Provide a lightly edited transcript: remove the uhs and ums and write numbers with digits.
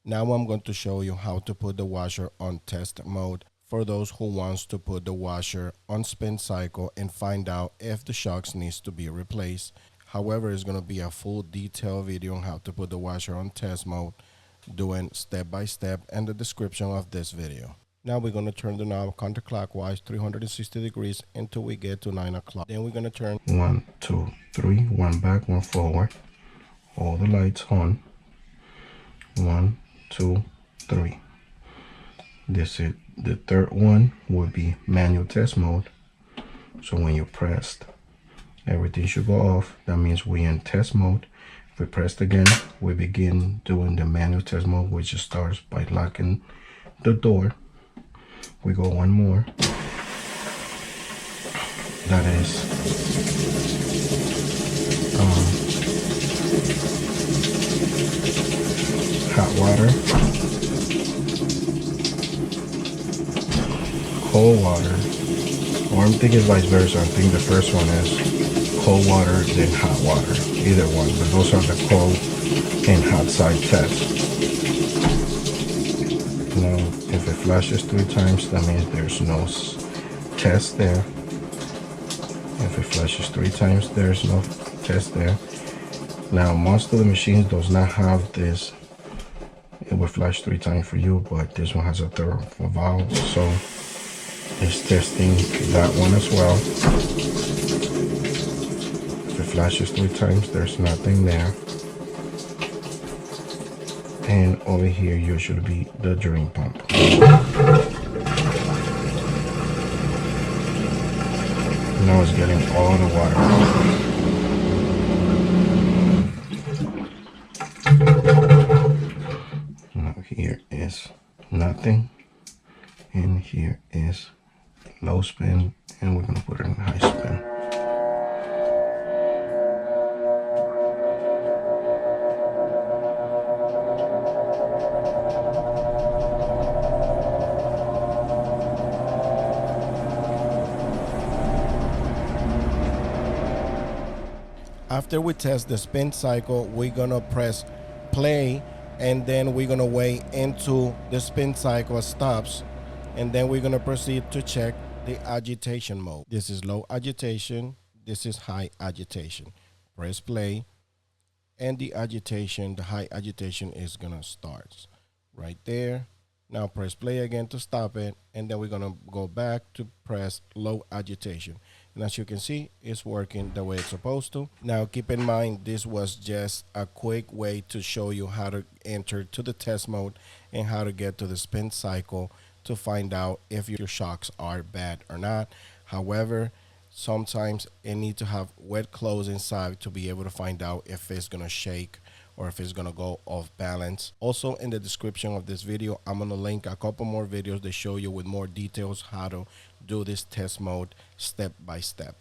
Now I'm going to show you how to put the washer on test mode for those who wants to put the washer on spin cycle and find out if the shocks needs to be replaced. However, it's going to be a full detailed video on how to put the washer on test mode, doing step by step in the description of this video. Now we're going to turn the knob counterclockwise 360 degrees until we get to 9 o'clock. Then we're going to turn 1, 2, 3, 1 back, 1 forward. All the lights on. 1, 2, 3. This is the third one will be manual test mode. So when you pressed, everything should go off. That means we're in test mode. If we pressed again, we begin doing the manual test mode, which starts by locking the door. We go one more. That is hot water, cold water, or I'm thinking vice versa. I think the first one is cold water, then hot water. Either one, but those are the cold and hot side tests. Now, if it flashes 3 times, that means there's no test there. If it flashes 3 times, there's no test there. Now, most of the machines does not have this. It will flash 3 times for you, but this one has a third valve, so it's testing that one as well. If it flashes 3 times, there's nothing there. And over here usually be the drain pump. Now it's getting all the water out. Now here is nothing, and here is low spin, and we're gonna put it in high spin. After we test the spin cycle, we're gonna press play, and then we're gonna wait into the spin cycle stops, and then we're gonna proceed to check the agitation mode. This is low agitation, this is high agitation. Press play, and the high agitation is gonna start right there. Now press play again to stop it, and then we're gonna go back to press low agitation. And as you can see, it's working the way it's supposed to. Now keep in mind, this was just a quick way to show you how to enter to the test mode and how to get to the spin cycle to find out if your shocks are bad or not. However, sometimes it needs to have wet clothes inside to be able to find out if it's gonna shake or if it's gonna go off balance. Also, in the description of this video, I'm gonna link a couple more videos that show you with more details how to do this test mode step by step.